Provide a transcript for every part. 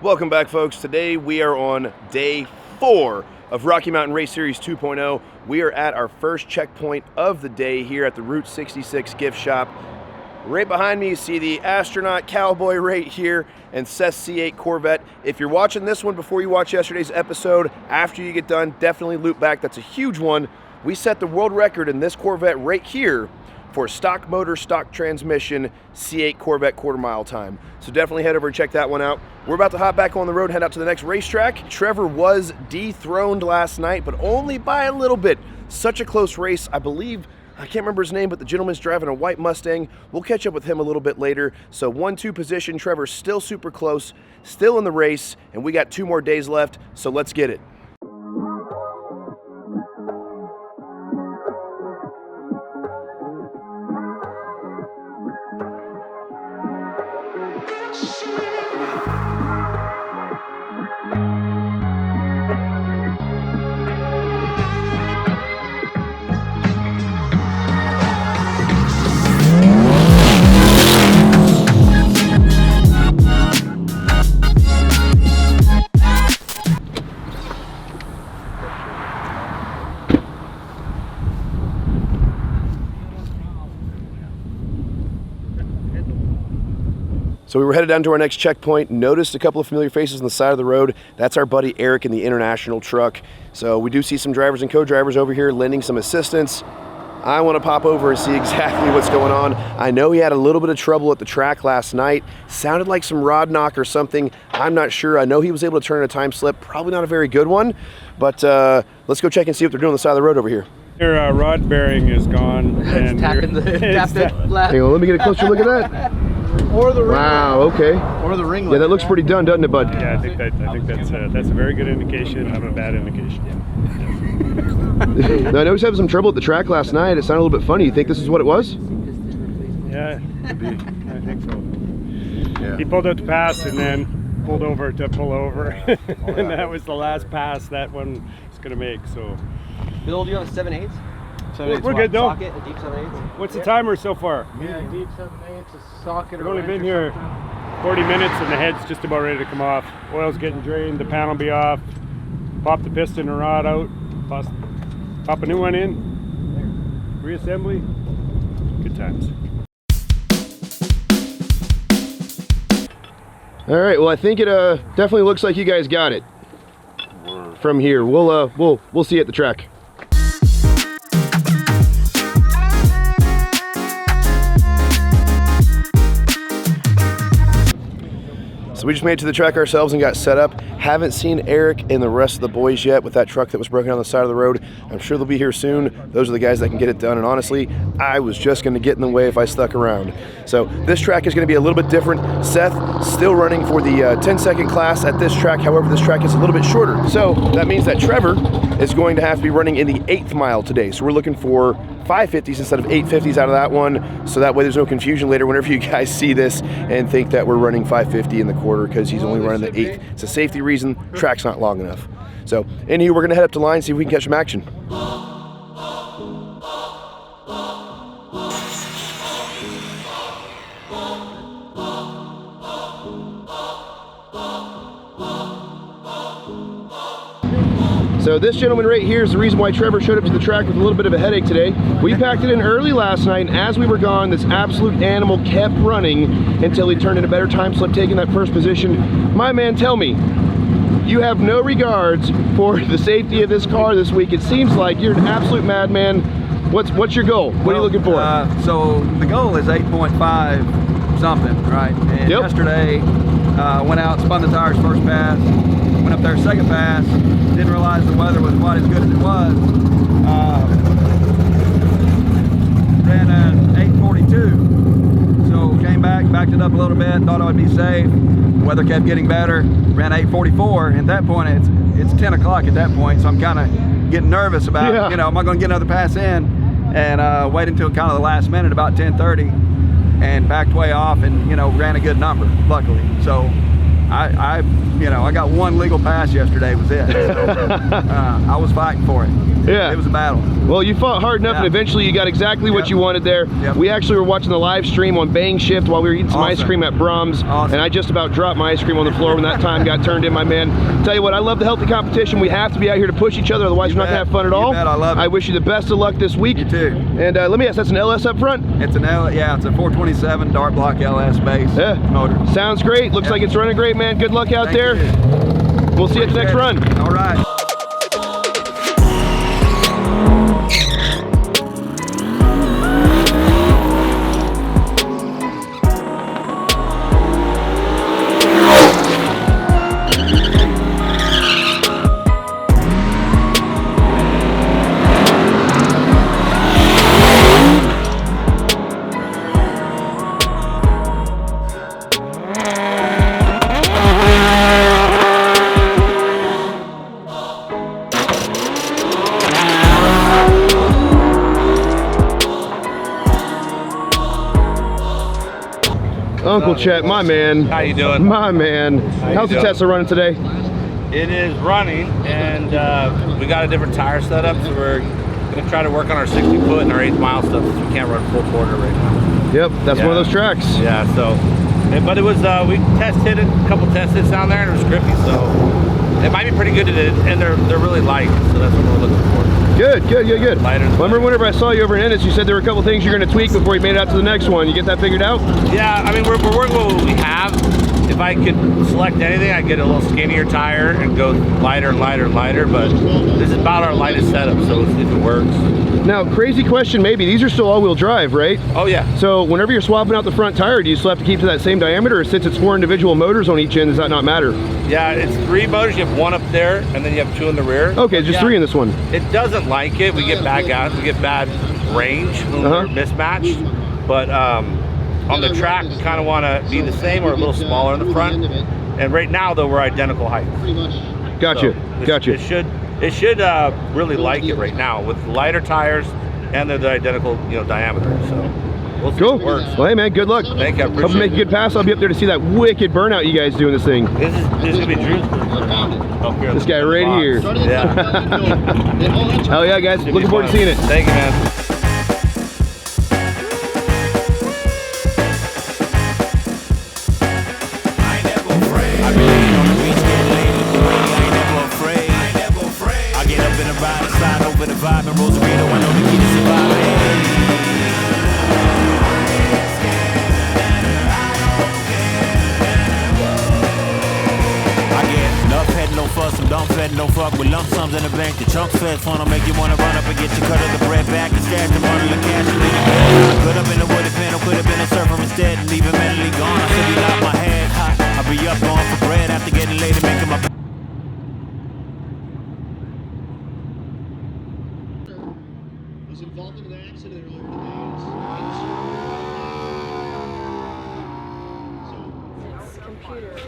Welcome back, folks. Today we are on day 4 of Rocky Mountain Race Series 2.0. We are at our first checkpoint of the day here at the Route 66 gift shop. Right behind me you see the Astronaut Cowboy right here and Seth's C8 Corvette. If you're watching this one before you watch yesterday's episode, after you get done, definitely loop back. That's a huge one. We set the world record in this Corvette right here for stock motor, stock transmission, C8 Corvette quarter-mile time. So definitely head over and check that one out. We're about to hop back on the road, head out to the next racetrack. Trevor was dethroned last night, but only by a little bit. Such a close race. I believe, I can't remember his name, but the gentleman's driving a white Mustang. We'll catch up with him a little bit later. So 1-2 position, Trevor's still super close, still in the race, and we got 2 more days left, so let's get it. So we were headed down to our next checkpoint, noticed a couple of familiar faces on the side of the road. That's our buddy Eric in the International truck. So we do see some drivers and co-drivers over here lending some assistance. I want to pop over and see exactly what's going on. I know he had a little bit of trouble at the track last night. Sounded like some rod knock or something. I'm not sure. I know he was able to turn a time slip. Probably not a very good one, but let's go check and see what they're doing on the side of the road over here. Your rod bearing is gone. It's tapped it left. Hang on, let me get a closer look at that. Or the ring. Wow, okay. Or the ring. Yeah, that looks pretty done, doesn't it, bud? Yeah, I think that's a very good indication of a bad indication. Now, I noticed having some trouble at the track last night. It sounded a little bit funny. You think this is what it was? Yeah, could be. I think so. Yeah. He pulled out the pass and then pulled over to pull over. And that was the last pass that one was going to make. So. Bill, do you have a 7/8? We're good though. Socket, a deep 7/8? What's the timer so far? Yeah, deep 7/8, a socket. We've only been here 40 minutes and the head's just about ready to come off. Oil's getting drained, the panel will be off. Pop the piston and rod out. Pop a new one in. Reassembly. Good times. All right, well, I think it definitely looks like you guys got it from here. We'll see you at the track. So we just made it to the track ourselves and got set up. Haven't seen Eric and the rest of the boys yet with that truck that was broken on the side of the road. I'm sure they'll be here soon. Those are the guys that can get it done. And honestly, I was just going to get in the way if I stuck around. So this track is going to be a little bit different. Seth still running for the 10-second class at this track. However, this track is a little bit shorter. So that means that Trevor is going to have to be running in the 8th mile today. So we're looking for 550s instead of 850s out of that one, so that way there's no confusion later whenever you guys see this and think that we're running 550 in the quarter because he's only running the 8th. It's a safety reason, track's not long enough. So anywho, we're gonna head up to line, see if we can catch some action. So this gentleman right here is the reason why Trevor showed up to the track with a little bit of a headache today. We packed it in early last night, and as we were gone, this absolute animal kept running until he turned in a better time slip, taking that first position. My man, tell me, you have no regards for the safety of this car this week. It seems like you're an absolute madman. What's your goal? What are you looking for? So the goal is 8.5 something, right? And yesterday, went out, spun the tires first pass, went up there second pass, didn't realize the weather was quite as good as it was. Ran an 8:42, so came back, backed it up a little bit, thought I would be safe. Weather kept getting better, ran 8:44. At that point, it's 10 o'clock at that point, so I'm kind of getting nervous about, you know, am I going to get another pass in? And wait until kind of the last minute, about 10:30, and backed way off and, you know, ran a good number, luckily. So I got one legal pass yesterday, was it. So, I was fighting for it. Yeah. It was a battle. Well, you fought hard enough, and eventually you got exactly what you wanted there. Yep. We actually were watching the live stream on Bang Shift while we were eating some ice cream at Brahms, and I just about dropped my ice cream on the floor when that time got turned in, my man. Tell you what, I love the healthy competition. We have to be out here to push each other, otherwise we're not going to have fun at all. I love it. I wish you the best of luck this week. You too. And let me ask, that's an LS up front? It's an it's a 427 dart block LS base motor. Sounds great. Looks like it's running great, man. Good luck out there. We'll see you at the next run. All right. Uncle Chet, my man. How you doing? My man. How's the Tesla running today? It is running, and we got a different tire setup, so we're going to try to work on our 60-foot and our 8th mile stuff, since we can't run full quarter right now. Yep, that's one of those tracks. Yeah, so, but it was, we test hit a couple test hits down there, and it was grippy, so it might be pretty good today, and they're really light, so that's what we're looking for. Good, good, good, good. Lighter. Remember whenever I saw you over in Ennis, you said there were a couple things you're going to tweak before you made it out to the next one. You get that figured out? Yeah, I mean, we're working with what we have. If I could select anything, I'd get a little skinnier tire and go lighter and lighter and lighter, but this is about our lightest setup, so let's see if it works. Now, crazy question maybe, these are still all-wheel drive, right? Oh yeah. So whenever you're swapping out the front tire, do you still have to keep to that same diameter, or since it's 4 individual motors on each end, does that not matter? Yeah, it's 3 motors. You have 1 up there, and then you have 2 in the rear. Okay, just 3 in this one. It doesn't like it. We get bad gas. We get bad range when we're mismatched. But on the track, we kind of want to be the same or a little smaller in the front. And right now, though, we're identical height. Gotcha. So gotcha. It should really like it right now with lighter tires, and they're the identical diameter. So we'll see Cool. if it works. Well, hey man, good luck. Thank you. I Hope you appreciate make a good pass. I'll be up there to see that wicked burnout you guys do in this thing. This is gonna be Drew's up here. This guy right here. Yeah. Hell yeah, guys. Looking forward to seeing it. Thank you, man. Don't fuck with lump sums in the bank. The chunk fed fun will make you wanna run up and get your cut of the bread back and stash the bundle of cash and leave it back. Could have been a wooded panel, could have been a surfer instead, and leave it mentally gone. I should be out my head hot. I'll be up going for bread after getting laid and making my was involved in an accident earlier today. It's computer.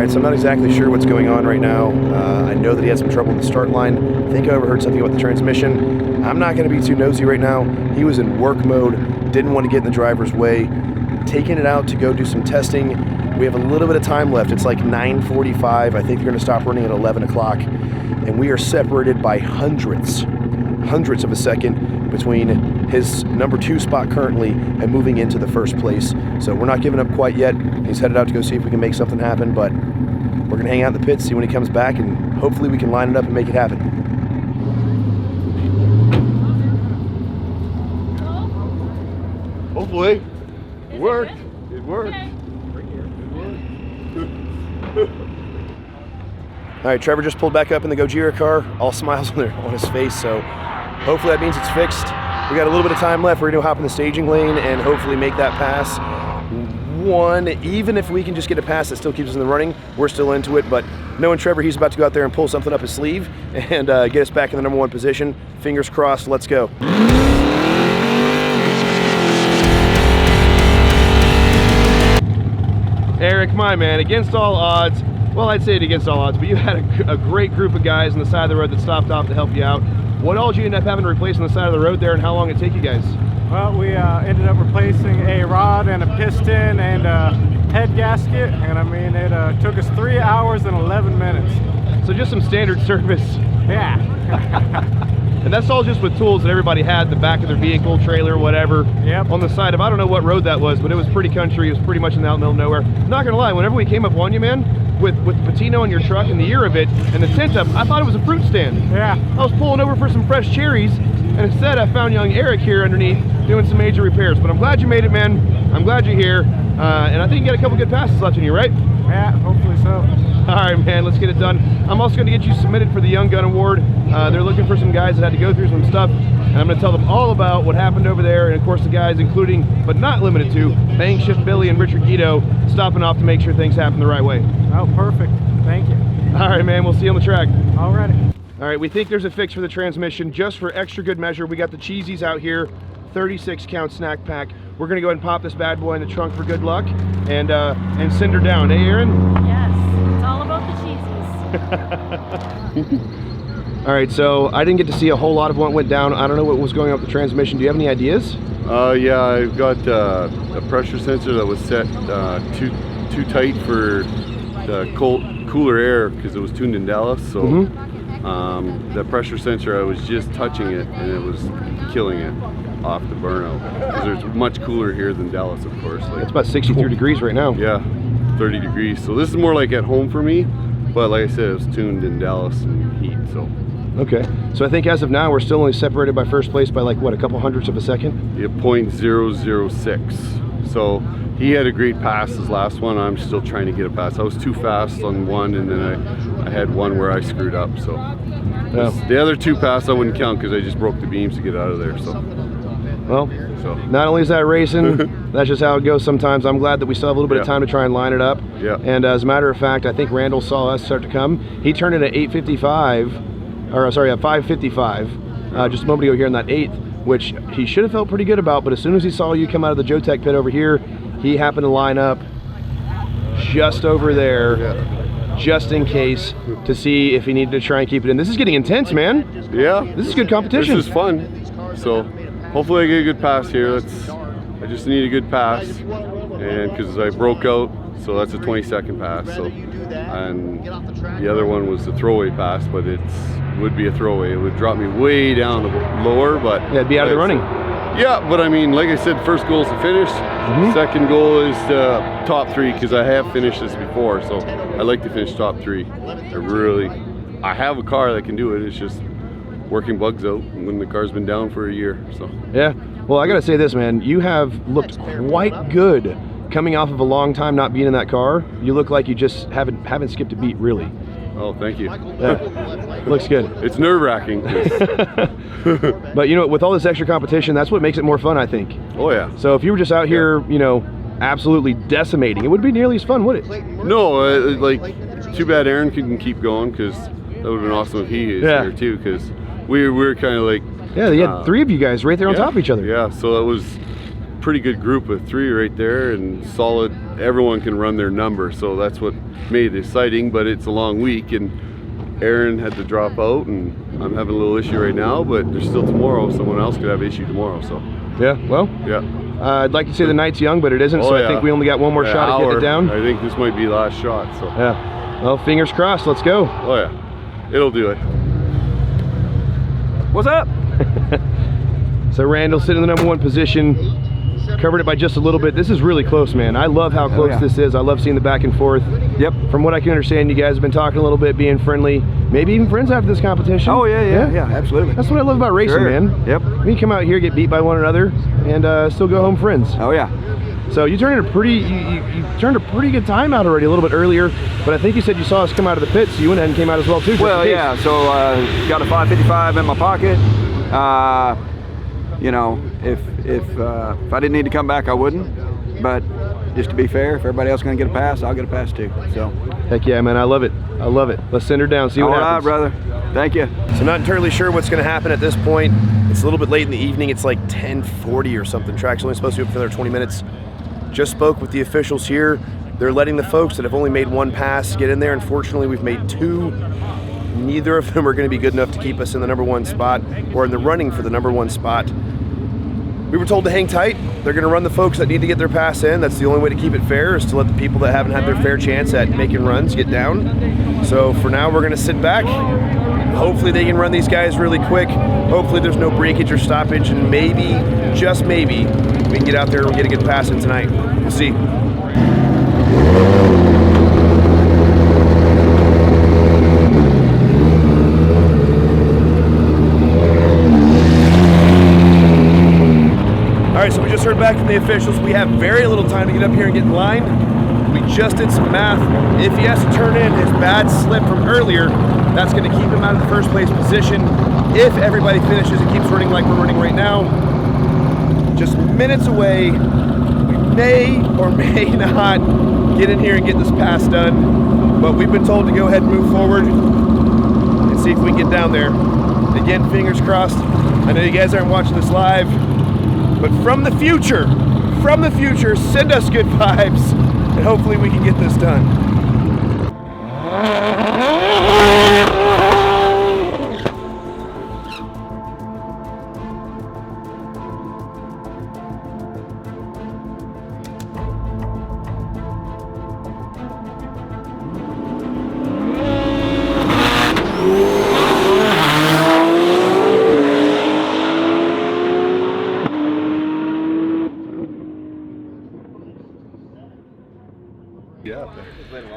So I'm not exactly sure what's going on right now. I know that he had some trouble in the start line. I think I overheard something about the transmission. I'm not going to be too nosy right now. He was in work mode, didn't want to get in the driver's way. Taking it out to go do some testing. We have a little bit of time left. It's like 9:45. I think they're going to stop running at 11 o'clock. And we are separated by hundredths of a second between his number 2 spot currently and moving into the first place. So we're not giving up quite yet. He's headed out to go see if we can make something happen, but we're gonna hang out in the pits, see when he comes back, and hopefully we can line it up and make it happen. Hopefully. It worked. It worked. All right, Trevor just pulled back up in the Gojira car, all smiles on his face, so hopefully that means it's fixed. We got a little bit of time left. We're gonna hop in the staging lane and hopefully make that pass. one. Even if we can just get a pass that still keeps us in the running, we're still into it. But knowing Trevor, he's about to go out there and pull something up his sleeve and get us back in the number one position. Fingers crossed, let's go. Eric, my man, against all odds, well, I'd say it against all odds, but you had a great group of guys on the side of the road that stopped off to help you out. What all did you end up having to replace on the side of the road there, and how long did it take you guys? Well, we ended up replacing a rod and a piston and a head gasket, and I mean, it took us 3 hours and 11 minutes. So just some standard service. Yeah. And that's all just with tools that everybody had in the back of their vehicle, trailer, whatever. Yep. On the side of, I don't know what road that was, but it was pretty country. It was pretty much in the middle of nowhere. Not gonna lie, whenever we came up on you, man, with the patino in your truck and the ear of it and the tent up, I thought it was a fruit stand. Yeah. I was pulling over for some fresh cherries, and instead I found young Eric here underneath doing some major repairs. But I'm glad you made it, man. I'm glad you're here. And I think you got a couple good passes left in you, right? Yeah, hopefully so. All right, man, let's get it done. I'm also going to get you submitted for the Young Gun Award. They're looking for some guys that had to go through some stuff, and I'm going to tell them all about what happened over there, and of course the guys including, but not limited to, Bang Shift Billy and Richard Guido stopping off to make sure things happen the right way. Oh, perfect. Thank you. All right, man, we'll see you on the track. Alrighty. All right, we think there's a fix for the transmission. Just for extra good measure, we got the cheesies out here, 36 count snack pack. We're going to go ahead and pop this bad boy in the trunk for good luck and send her down. Hey, Aaron? Yes, it's all about the cheesies. All right, so I didn't get to see a whole lot of what went down. I don't know what was going on with the transmission. Do you have any ideas? Yeah, I've got a pressure sensor that was set too tight for the cooler air because it was tuned in Dallas. So the pressure sensor, I was just touching it and it was killing it off the burnout. Because there's much cooler here than Dallas, of course. Like, it's about 63 degrees right now. Yeah, 30 degrees. So this is more like at home for me. But like I said, it was tuned in Dallas and heat, so. Okay, so I think as of now, we're still only separated by first place by like, what, a couple hundredths of a second? Yeah, 0.006. So he had a great pass his last one. I'm still trying to get a pass. I was too fast on one, and then I had one where I screwed up, so. Yeah. The other two passes I wouldn't count because I just broke the beams to get out of there, so. Well, not only is that racing, that's just how it goes sometimes. I'm glad that we still have a little bit of time to try and line it up. Yeah. And as a matter of fact, I think Randall saw us start to come. He turned it at 8:55, or sorry, at 5:55, just a moment ago here in that 8th, which he should have felt pretty good about, but as soon as he saw you come out of the Jotech pit over here, he happened to line up just over there, just in case, to see if he needed to try and keep it in. This is getting intense, man. Yeah. This is good competition. This is fun. So hopefully I get a good pass here. I just need a good pass, and because I broke out, so that's a 20-second pass. So, and the other one was the throwaway pass, but it would be a throwaway. It would drop me way down lower, but yeah, it'd be out of the running. Yeah, but I mean, like I said, first goal is to finish. Second goal is top 3 because I have finished this before, so I like to finish top 3. I have a car that can do it. It's just working bugs out when the car's been down for a year. So yeah, well, I gotta say this, man, you have looked quite good coming off of a long time not being in that car. You look like you just haven't skipped a beat, really. Oh, thank you. Yeah. Looks good. It's nerve-wracking. But you know, with all this extra competition, that's what makes it more fun, I think. Oh yeah. So if you were just out here, you know, absolutely decimating, it would be nearly as fun, would it? No, like, too bad Aaron couldn't keep going, because that would have been awesome if he is here too, because we were kind of like, yeah, you had 3 of you guys right there on top of each other. Yeah, so that was a pretty good group of 3 right there, and solid. Everyone can run their number, so that's what made it exciting. But it's a long week, and Aaron had to drop out, and I'm having a little issue right now, but there's still tomorrow. Someone else could have an issue tomorrow, so. Yeah, well, I'd like to say the night's young, but it isn't, so I think we only got one more shot at getting it down. I think this might be the last shot, so. Yeah, well, fingers crossed, let's go. Oh yeah, it'll do it. What's up? So Randall sitting in the #1 position, covered it by just a little bit. This is really close, man. I love how close this is. I love seeing the back and forth. Yep. From what I can understand, you guys have been talking a little bit, being friendly, maybe even friends after this competition. Oh yeah, absolutely. That's what I love about racing, man. Yep. We can come out here, get beat by one another, and still go home friends. Oh yeah. So you turned a pretty, you turned a pretty good time out already a little bit earlier, but I think you said you saw us come out of the pit, so you went ahead and came out as well too. Well, yeah. So got a 555 in my pocket. You know, if I didn't need to come back, I wouldn't. But just to be fair, if everybody else is going to get a pass, I'll get a pass too. So. Heck yeah, man, I love it. I love it. Let's send her down, see what happens. All right, brother. Thank you. So not entirely sure what's going to happen at this point. It's a little bit late in the evening. It's like 10:40 or something. Track's only supposed to be open for another 20 minutes. Just spoke with the officials here. They're letting the folks that have only made one pass get in there. Unfortunately, we've made two. Neither of them are going to be good enough to keep us in the #1 spot or in the running for the #1 spot. We were told to hang tight. They're going to run the folks that need to get their pass in. That's the only way to keep it fair, is to let the people that haven't had their fair chance at making runs get down. So for now, we're going to sit back. Hopefully they can run these guys really quick. Hopefully there's no breakage or stoppage, and maybe, just maybe, we can get out there and get a good pass in tonight. We'll see. All right, so we just heard back from the officials. We have very little time to get up here and get in line. We just did some math. If he has to turn in his bad slip from earlier, that's going to keep him out of the first place position. If everybody finishes and keeps running like we're running right now, just minutes away, we may or may not get in here and get this pass done. But we've been told to go ahead and move forward and see if we can get down there. Again, fingers crossed. I know you guys aren't watching this live, but from the future, send us good vibes, and hopefully we can get this done.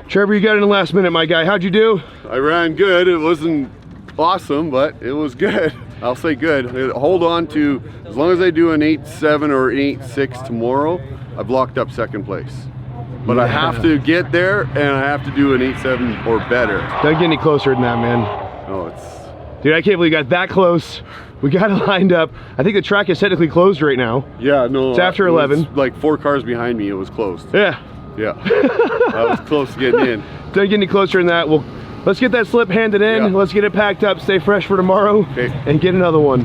Trevor, you got in the last minute, my guy. How'd you do? I ran good. It wasn't awesome, but it was good. I'll say good. Hold on to, as long as I do an 8.7 or an 8.6 tomorrow, I've locked up second place. But I have to get there, and I have to do an 8.7 or better. Don't get any closer than that, man. No, it's... Dude, I can't believe you got that close. We got it lined up. I think the track is technically closed right now. Yeah, no. It's after 11. Like 4 cars behind me, it was closed. Yeah. Yeah. I was close to getting in. Don't get any closer than that. Well, let's get that slip handed in. Yeah. Let's get it packed up, stay fresh for tomorrow, and get another one.